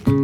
Believe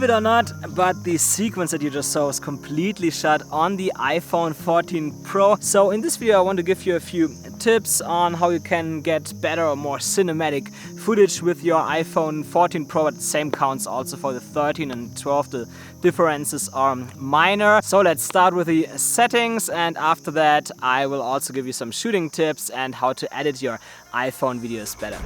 it or not, but the sequence that you just saw was completely shot on the iPhone 14 Pro. So in this video I want to give you a few tips on how you can get better or more cinematic footage with your iPhone 14 Pro, but the same counts also for the 13 and 12. The differences are minor. So let's start with the settings, and after that I will also give you some shooting tips and how to edit your iPhone videos better.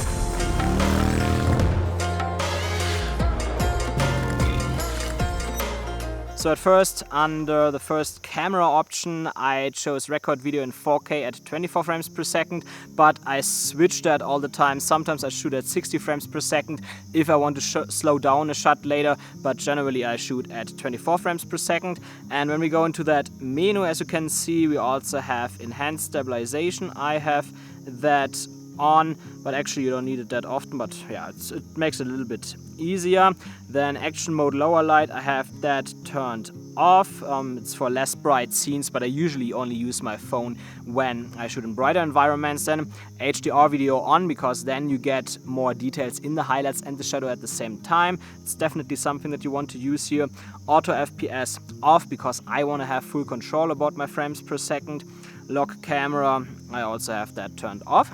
So at first, under the first camera option, I chose record video in 4K at 24 frames per second, but I switch that all the time. Sometimes I shoot at 60 frames per second if I want to slow down a shot later, but generally I shoot at 24 frames per second. And when we go into that menu, as you can see, we also have enhanced stabilization. I have that on, but actually you don't need it that often, but yeah, it makes it a little bit easier. Then action mode lower light, I have that turned off. It's for less bright scenes, but I usually only use my phone when I shoot in brighter environments. Then HDR video on, because then you get more details in the highlights and the shadow at the same time. It's definitely something that you want to use here. Auto FPS off, because I want to have full control about my frames per second. Lock camera, I also have that turned off.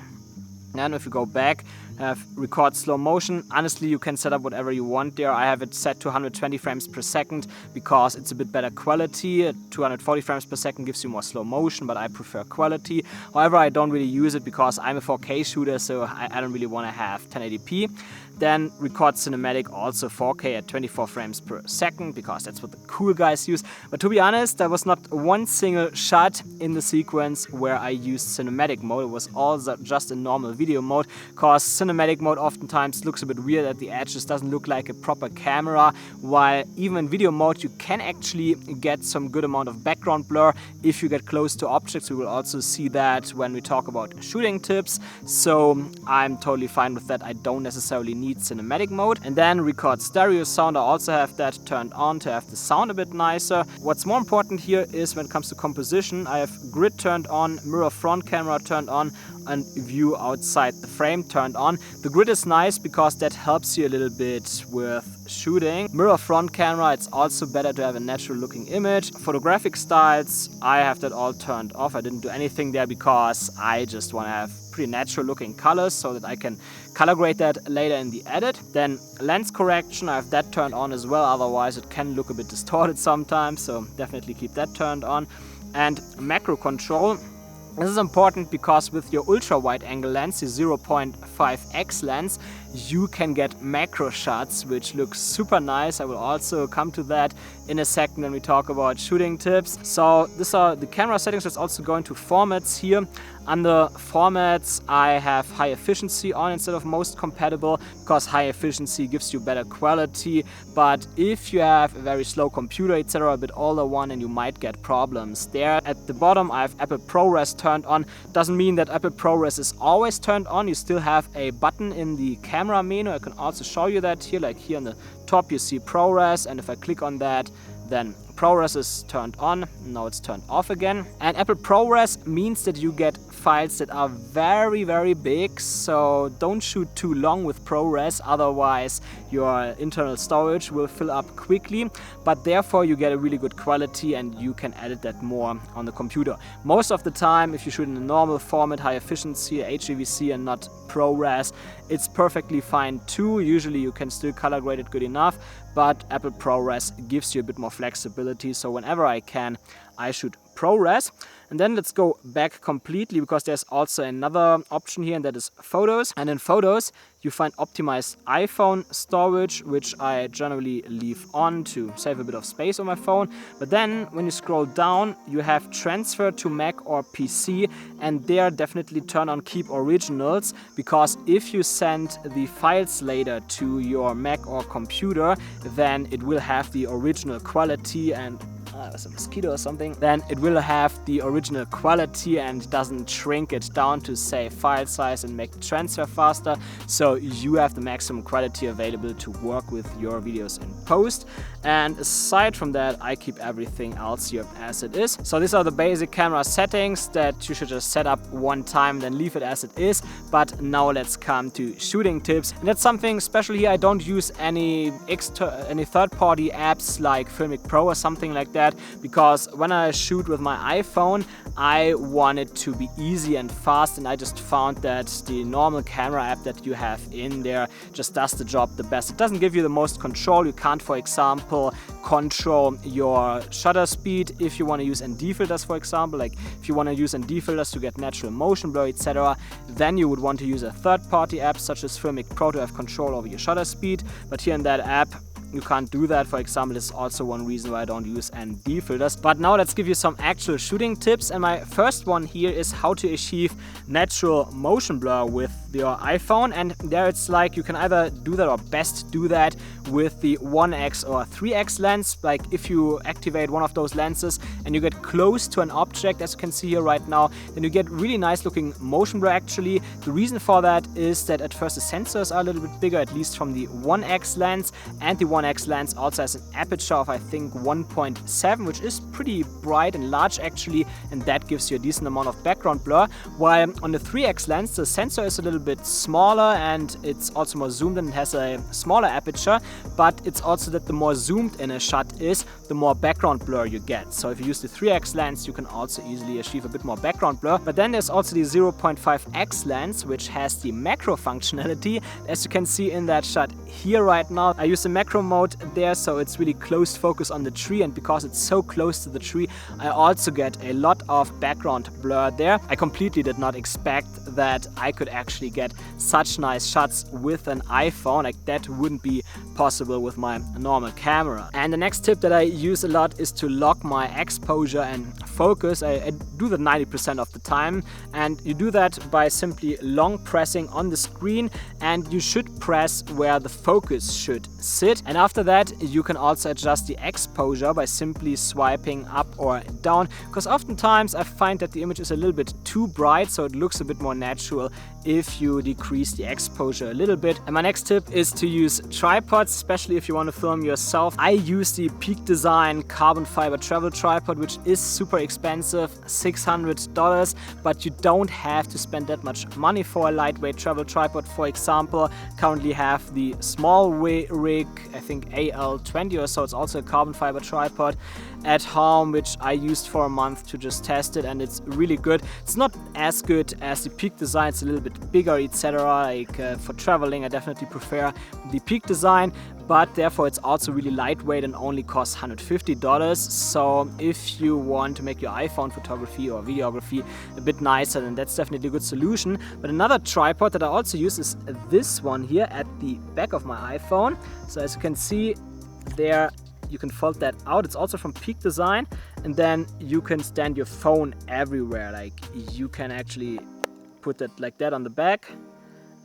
And if you go back, have record slow motion. Honestly, you can set up whatever you want there. I have it set to 120 frames per second because it's a bit better quality. 240 frames per second gives you more slow motion, but I prefer quality. However, I don't really use it because I'm a 4K shooter, so I don't really want to have 1080p. Then record cinematic, also 4K at 24 frames per second, because that's what the cool guys use. But to be honest, there was not one single shot in the sequence where I used cinematic mode. It was all just in normal video mode, because cinematic mode oftentimes looks a bit weird at the edges, doesn't look like a proper camera, while even in video mode you can actually get some good amount of background blur if you get close to objects. We will also see that when we talk about shooting tips, so I'm totally fine with that. I don't necessarily need cinematic mode. And then record stereo sound, I also have that turned on to have the sound a bit nicer. What's more important here is when it comes to composition, I have grid turned on, mirror front camera turned on, and view outside the frame turned on. The grid is nice because that helps you a little bit with shooting. Mirror front camera, it's also better to have a natural looking image. Photographic styles, I have that all turned off. I didn't do anything there because I just want to have pretty natural looking colors so that I can color grade that later in the edit. Then lens correction, I have that turned on as well, otherwise it can look a bit distorted sometimes, so definitely keep that turned on. And macro control, this is important because with your ultra wide angle lens, your 0.5x lens, you can get macro shots which look super nice. I will also come to that in a second when we talk about shooting tips. So these are the camera settings. Let's also go into formats here. Under formats, I have high efficiency on instead of most compatible, because high efficiency gives you better quality. But if you have a very slow computer, etc., a bit older one, and you might get problems there. At the bottom, I have Apple ProRes turned on. Doesn't mean that Apple ProRes is always turned on. You still have a button in the camera menu. I can also show you that here, like here on the top you see ProRes, and if I click on that, then ProRes is turned on. Now it's turned off again. And Apple ProRes means that you get files that are very, very big, so don't shoot too long with ProRes, otherwise your internal storage will fill up quickly, but therefore you get a really good quality and you can edit that more on the computer. Most of the time, if you shoot in a normal format, high efficiency, HEVC and not ProRes, it's perfectly fine too. Usually you can still color grade it good enough, but Apple ProRes gives you a bit more flexibility, so whenever I can, I shoot ProRes. And then let's go back completely, because there's also another option here, and that is Photos. And in Photos, you find optimized iPhone storage, which I generally leave on to save a bit of space on my phone. But then when you scroll down, you have Transfer to Mac or PC, and there definitely turn on Keep Originals, because if you send the files later to your Mac or computer, then it will have the original quality, and there's a mosquito or something, then it will have the original quality and doesn't shrink it down to save file size and make the transfer faster. So you have the maximum quality available to work with your videos in post. And aside from that, I keep everything else here as it is. So these are the basic camera settings that you should just set up one time, then leave it as it is. But now let's come to shooting tips. And that's something special here. I don't use any third-party apps like Filmmaking Pro or something like that, because when I shoot with my iPhone, I want it to be easy and fast, and I just found that the normal camera app that you have in there just does the job the best. It doesn't give you the most control. You can't, for example, control your shutter speed if you want to use ND filters, for example. Like if you want to use ND filters to get natural motion blur, etc., then you would want to use a third-party app such as Filmmaking Pro to have control over your shutter speed. But here in that app, you can't do that. For example, this is also one reason why I don't use ND filters. But now let's give you some actual shooting tips. And my first one here is how to achieve natural motion blur with your iPhone. And there it's like you can either do that, or best do that, with the 1x or 3x lens. Like if you activate one of those lenses and you get close to an object, as you can see here right now, then you get really nice looking motion blur actually. The reason for that is that at first the sensors are a little bit bigger, at least from the 1x lens, and the 1x lens also has an aperture of I think 1.7, which is pretty bright and large actually, and that gives you a decent amount of background blur. While on the 3x lens the sensor is a little bit smaller and it's also more zoomed in, and has a smaller aperture, but it's also that the more zoomed in a shot is, the more background blur you get. So if you use the 3x lens, you can also easily achieve a bit more background blur. But then there's also the 0.5x lens, which has the macro functionality. As you can see in that shot here right now, I use the macro mode there, so it's really close focus on the tree, and because it's so close to the tree, I also get a lot of background blur there. I completely did not expect that I could actually get such nice shots with an iPhone. Like that wouldn't be possible with my normal camera. And the next tip that I use a lot is to lock my exposure and focus. I do that 90% of the time, and you do that by simply long pressing on the screen, and you should press where the focus should sit. And after that, you can also adjust the exposure by simply swiping up or down, because oftentimes I find that the image is a little bit too bright, so it looks a bit more natural if you decrease the exposure a little bit. And my next tip is to use tripods, especially if you want to film yourself. I use the Peak Design carbon fiber travel tripod, which is super expensive, $600, but you don't have to spend that much money for a lightweight travel tripod. For example, currently have the small rig, I think AL20 or so, it's also a carbon fiber tripod at home, which I used for a month to just test it, and it's really good. It's not as good as the Peak Design, it's a little bit bigger, etc. Like for traveling, I definitely prefer the Peak Design, but therefore it's also really lightweight and only costs $150. So if you want to make your iPhone photography or videography a bit nicer, then that's definitely a good solution. But another tripod that I also use is this one here at the back of my iPhone. So as you can see, there you can fold that out. It's also from Peak Design, and then you can stand your phone everywhere. Like, you can actually put it like that on the back,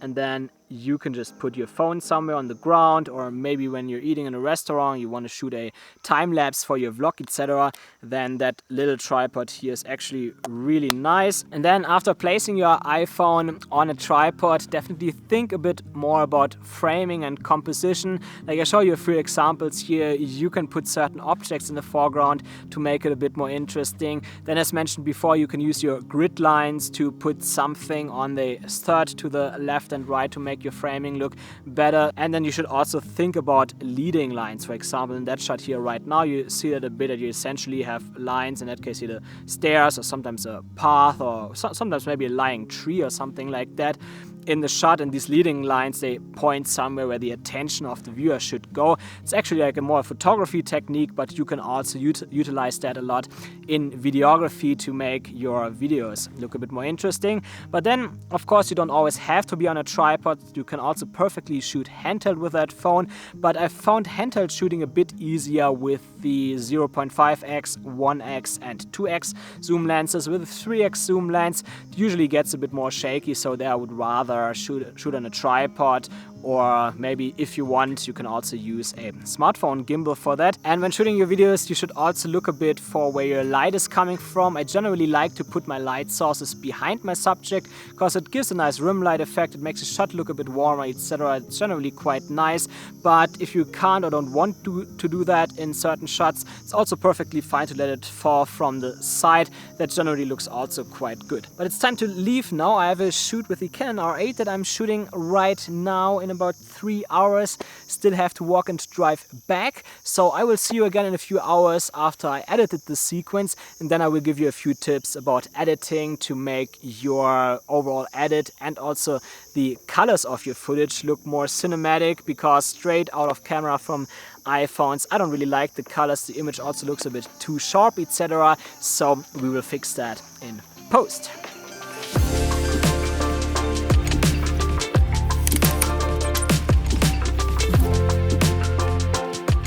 and then you can just put your phone somewhere on the ground, or maybe when you're eating in a restaurant, you want to shoot a time lapse for your vlog, etc. Then that little tripod here is actually really nice. And then after placing your iPhone on a tripod, definitely think a bit more about framing and composition. Like I show you a few examples here. You can put certain objects in the foreground to make it a bit more interesting. Then, as mentioned before, you can use your grid lines to put something on the third to the left and right to make your framing look better. And then you should also think about leading lines. For example, in that shot here right now, you see that a bit that you essentially have lines, in that case here the stairs, or sometimes a path, or sometimes maybe a lying tree or something like that in the shot, and these leading lines, they point somewhere where the attention of the viewer should go. It's actually like a more photography technique, but you can also utilize that a lot in videography to make your videos look a bit more interesting. But then, of course, you don't always have to be on a tripod. You can also perfectly shoot handheld with that phone, but I found handheld shooting a bit easier with the 0.5x, 1x and 2x zoom lenses. With a 3x zoom lens, it usually gets a bit more shaky, so there I would rather shoot on a tripod, or maybe if you want, you can also use a smartphone gimbal for that. And when shooting your videos, you should also look a bit for where your light is coming from. I generally like to put my light sources behind my subject because it gives a nice rim light effect. It makes the shot look a bit warmer, etc. It's generally quite nice. But if you can't or don't want to do that in certain shots, it's also perfectly fine to let it fall from the side. That generally looks also quite good. But it's time to leave now. I have a shoot with the Canon R8 that I'm shooting right now in about 3 hours. Still have to walk and drive back, so I will see you again in a few hours after I edited the sequence, and then I will give you a few tips about editing to make your overall edit and also the colors of your footage look more cinematic, because straight out of camera from iPhones, I don't really like the colors. The image also looks a bit too sharp, etc. So we will fix that in post.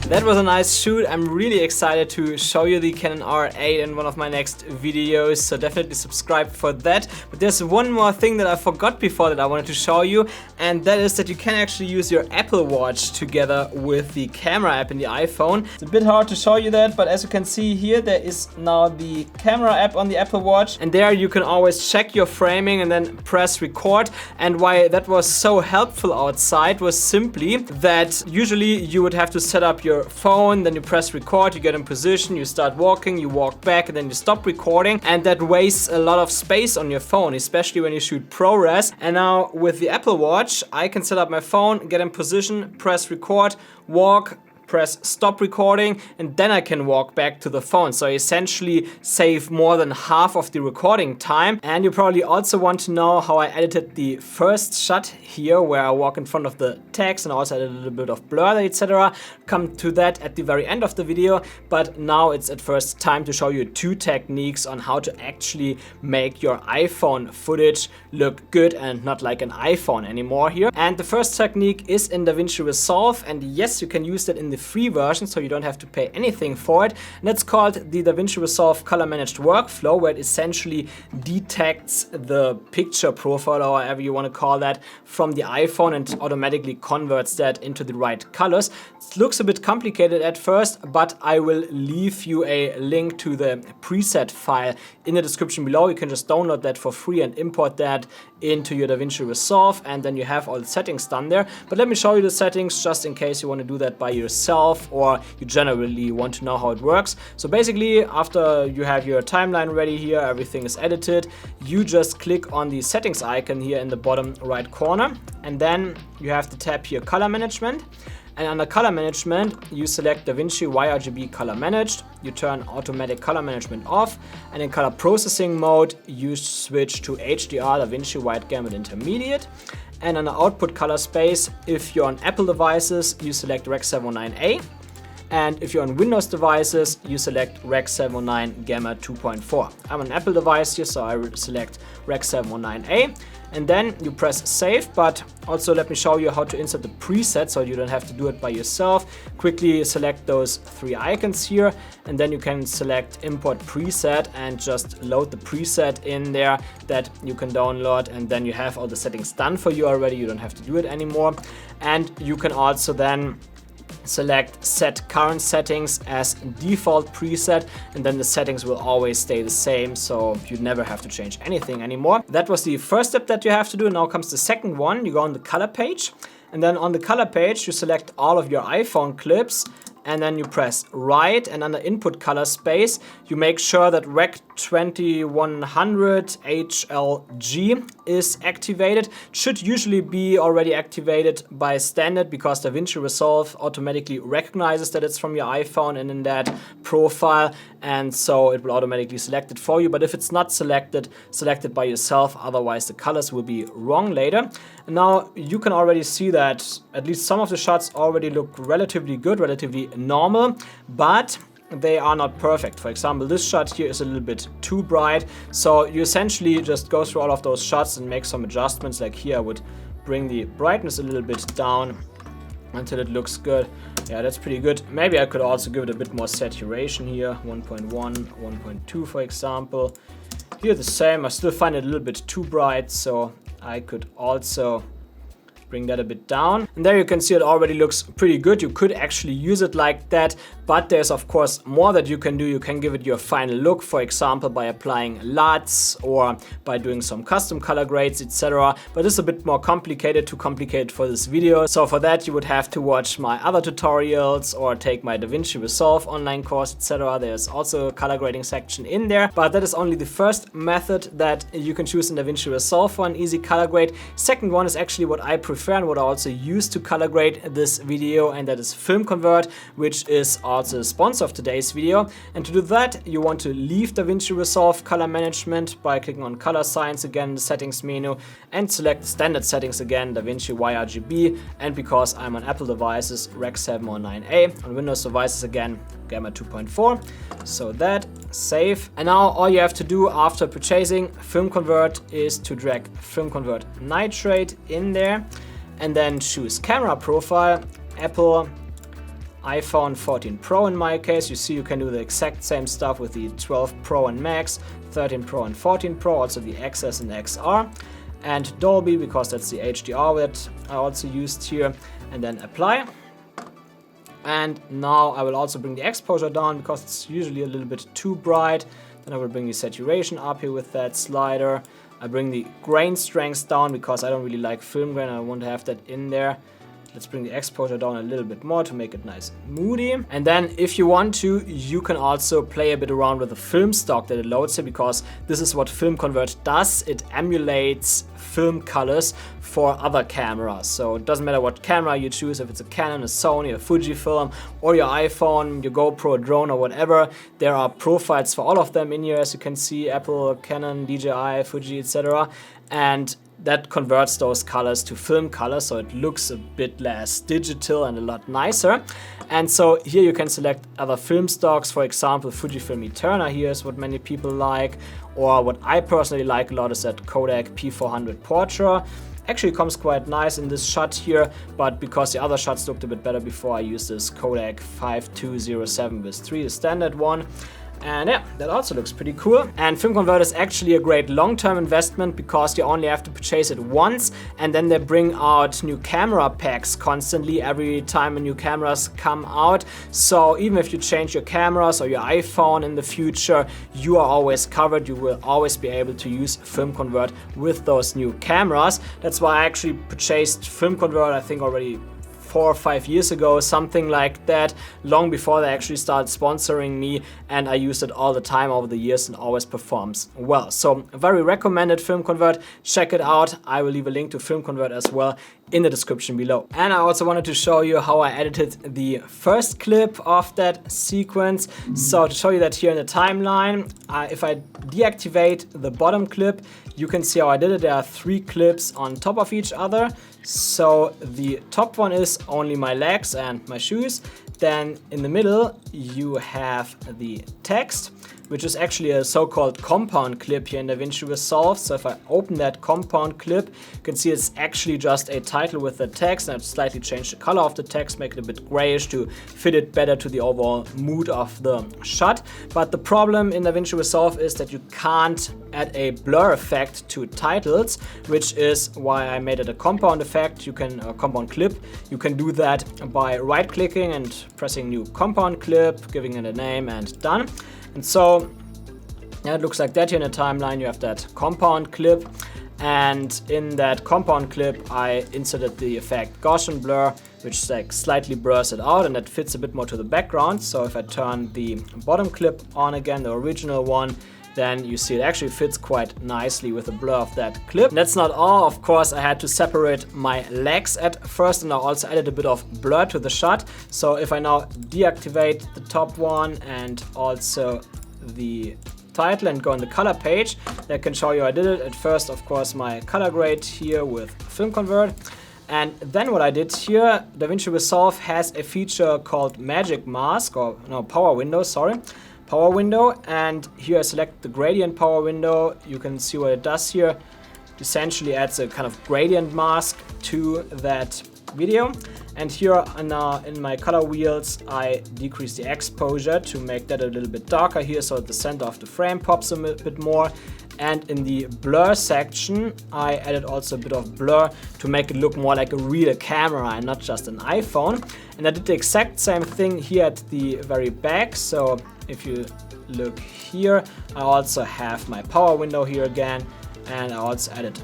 That was a nice shoot. I'm really excited to show you the Canon R8 in one of my next videos, so definitely subscribe for that. But there's one more thing that I forgot before that I wanted to show you, and that is that you can actually use your Apple Watch together with the camera app in the iPhone. It's a bit hard to show you that, but as you can see here, there is now the camera app on the Apple Watch, and there you can always check your framing and then press record. And why that was so helpful outside was simply that usually you would have to set up your phone, then you press record, you get in position, you start walking, you walk back, and then you stop recording, and that wastes a lot of space on your phone, especially when you shoot ProRes. And now with the Apple Watch, I can set up my phone, get in position, press record, walk, press stop recording, and then I can walk back to the phone. So I essentially save more than half of the recording time. And you probably also want to know how I edited the first shot here, where I walk in front of the text and also added a little bit of blur, etc. Come to that at the very end of the video, but now it's at first time to show you 2 techniques on how to actually make your iPhone footage look good and not like an iPhone anymore here. And the first technique is in DaVinci Resolve, and yes, you can use that in the free version, so you don't have to pay anything for it. And that's called the DaVinci Resolve Color Managed Workflow, where it essentially detects the picture profile, or however you want to call that, from the iPhone and automatically converts that into the right colors. It looks a bit complicated at first, but I will leave you a link to the preset file in the description below. You can just download that for free and import that into your DaVinci Resolve, and then you have all the settings done there. But let me show you the settings just in case you want to do that by yourself, or you generally want to know how it works. So basically, after you have your timeline ready here, everything is edited, you just click on the settings icon here in the bottom right corner, and then you have to tap here Color Management. And under Color Management, you select DaVinci YRGB Color Managed, you turn Automatic Color Management off, and in Color Processing mode, you switch to HDR DaVinci Wide Gamut Intermediate. And under Output Color Space, if you're on Apple devices, you select Rec 709A. And if you're on Windows devices, you select Rec 709 Gamma 2.4. I'm on an Apple device here, so I will select Rec 709A. and then you press save. But also let me show you how to insert the preset so you don't have to do it by yourself. Quickly select those 3 icons here, and then you can select import preset and just load the preset in there that you can download, and then you have all the settings done for you already. You don't have to do it anymore. And you can also then select set current settings as default preset, and then the settings will always stay the same, so you never have to change anything anymore. That was the first step that you have to do. Now comes the second one. You go on the color page, and then on the color page you select all of your iPhone clips, and then you press right, and under input color space you make sure that Rec 2100 HLG is activated. Should usually be already activated by standard because DaVinci Resolve automatically recognizes that it's from your iPhone and in that profile, and so it will automatically select it for you. But if it's not selected, select it by yourself, otherwise the colors will be wrong later. And now you can already see that at least some of the shots already look relatively good, relatively normal, but they are not perfect. For example, this shot here is a little bit too bright, so you essentially just go through all of those shots and make some adjustments. Like here I would bring the brightness a little bit down until it looks good. Yeah, that's pretty good. Maybe I could also give it a bit more saturation here, 1.1, 1.2 for example. Here the same. I still find it a little bit too bright, so I could also bring that a bit down. And there you can see it already looks pretty good. You could actually use it like that, but there's of course more that you can do. You can give it your final look, for example, by applying LUTs or by doing some custom color grades, etc. But it's a bit more complicated, too complicated for this video. So for that you would have to watch my other tutorials or take my DaVinci Resolve online course, etc. There's also a color grading section in there, but that is only the first method that you can choose in DaVinci Resolve for an easy color grade. Second one is actually what I prefer and what I also use to color grade this video, and that is Film Convert, which is also the sponsor of today's video. And to do that, you want to leave DaVinci Resolve color management by clicking on color science again in the settings menu, and select standard settings again, DaVinci YRGB, and because I'm on Apple devices, Rec 709A, on Windows devices again, Gamma 2.4. So that, save. And now all you have to do after purchasing Film Convert is to drag Film Convert Nitrate in there, and then choose camera profile, Apple, iPhone 14 Pro in my case. You see you can do the exact same stuff with the 12 Pro and Max, 13 Pro and 14 Pro, also the XS and XR, and Dolby because that's the HDR that I also used here, and then apply. And now I will also bring the exposure down because it's usually a little bit too bright. Then I will bring the saturation up here with that slider. I bring the grain strength down because I don't really like film grain. I want to have that in there. Let's bring the exposure down a little bit more to make it nice and moody. And then if you want to, you can also play a bit around with the film stock that it loads here, because this is what Film Convert does. It emulates film colors for other cameras. So it doesn't matter what camera you choose, if it's a Canon, a Sony, a Fujifilm, or your iPhone, your GoPro, drone, or whatever. There are profiles for all of them in here, as you can see, Apple, Canon, DJI, Fuji, etc. And that converts those colors to film colors, so it looks a bit less digital and a lot nicer. And so here you can select other film stocks, for example, Fujifilm Eterna here is what many people like, or what I personally like a lot is that Kodak P400 Portra. Actually comes quite nice in this shot here, but because the other shots looked a bit better before, I used this Kodak 5207 with 3, the standard one. And yeah, that also looks pretty cool. And Film Convert is actually a great long-term investment because you only have to purchase it once, and then they bring out new camera packs constantly every time new cameras come out. So even if you change your cameras or your iPhone in the future, you are always covered. You will always be able to use Film Convert with those new cameras. That's why I actually purchased Film Convert, I think already 4 or 5 years ago, something like that, long before they actually started sponsoring me, and I used it all the time over the years and always performs well. So very recommended Film Convert, check it out. I will leave a link to Film Convert as well in the description below. And I also wanted to show you how I edited the first clip of that sequence. So to show you that here in the timeline, if I deactivate the bottom clip, you can see how I did it. There are 3 clips on top of each other. So the top one is only my legs and my shoes. Then in the middle you have the text, which is actually a so-called compound clip here in DaVinci Resolve. So if I open that compound clip, you can see it's actually just a title with the text, and I've slightly changed the color of the text, make it a bit grayish to fit it better to the overall mood of the shot. But the problem in DaVinci Resolve is that you can't add a blur effect to titles, which is why I made it a compound effect. You can, a compound clip. You can do that by right-clicking and pressing new compound clip, giving it a name, and done. And so yeah, it looks like that here in the timeline. You have that compound clip, and in that compound clip I inserted the effect Gaussian blur, which like slightly blurs it out, and that fits a bit more to the background. So if I turn the bottom clip on again, the original one, then you see it actually fits quite nicely with the blur of that clip. And that's not all, of course. I had to separate my legs at first, and I also added a bit of blur to the shot. So if I now deactivate the top one and also the title and go on the color page, that can show you I did it. At first, of course, my color grade here with Film Convert. And then what I did here, DaVinci Resolve has a feature called Magic Mask, or no, Power Window, sorry. Power window, and here I select the gradient power window. You can see what it does here. It essentially adds a kind of gradient mask to that video. And here in my color wheels, I decrease the exposure to make that a little bit darker here, so that the center of the frame pops a bit more. And in the blur section, I added also a bit of blur to make it look more like a real camera and not just an iPhone. And I did the exact same thing here at the very back. So if you look here, I also have my power window here again, and I also added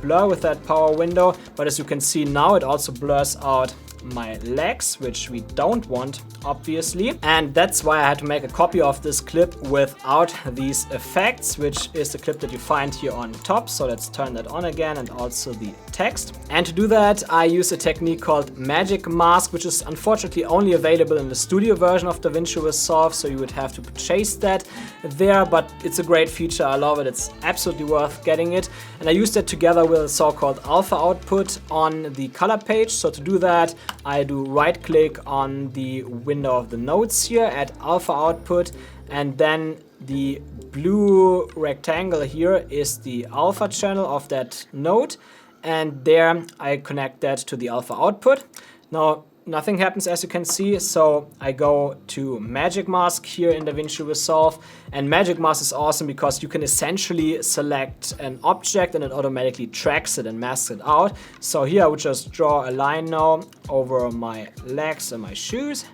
blur with that power window. But as you can see now, it also blurs out my legs, which we don't want, obviously. And that's why I had to make a copy of this clip without these effects, which is the clip that you find here on top. So let's turn that on again, and also the text. And to do that, I use a technique called Magic Mask, which is unfortunately only available in the studio version of DaVinci Resolve, so you would have to purchase that there, but it's a great feature. I love it. It's absolutely worth getting it. And I used it together with a so-called alpha output on the color page. So to do that, I do right click on the window of the nodes here, add alpha output, and then the blue rectangle here is the alpha channel of that node, and there I connect that to the alpha output. Now nothing happens, as you can see, so I go to Magic Mask here in DaVinci Resolve, and Magic Mask is awesome because you can essentially select an object and it automatically tracks it and masks it out. So here I would just draw a line now over my legs and my shoes,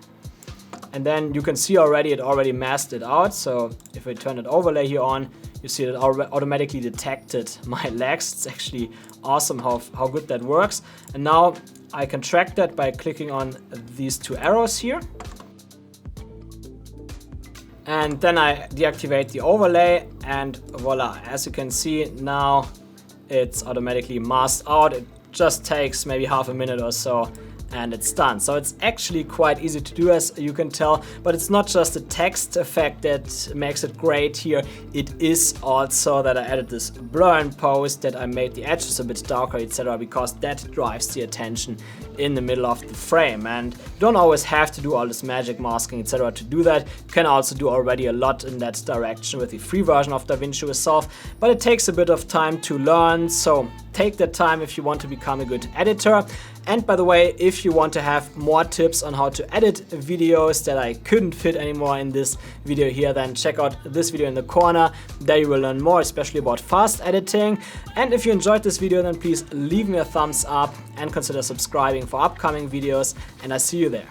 and then you can see already it already masked it out. So if I turn it overlay here on, you see it automatically detected my legs. It's actually awesome how good that works. And now I can track that by clicking on these two arrows here. And then I deactivate the overlay, and voila, as you can see now it's automatically masked out. It just takes maybe half a minute or so, and it's done. So it's actually quite easy to do, as you can tell, but it's not just the text effect that makes it great here. It is also that I added this blur in post, that I made the edges a bit darker, etc., because that drives the attention in the middle of the frame. And you don't always have to do all this magic masking, etc. to do that. You can also do already a lot in that direction with the free version of DaVinci Resolve, but it takes a bit of time to learn, so take that time if you want to become a good editor. And by the way, if you want to have more tips on how to edit videos that I couldn't fit anymore in this video here, then check out this video in the corner. There you will learn more, especially about fast editing. And if you enjoyed this video, then please leave me a thumbs up and consider subscribing for upcoming videos, and I see you there.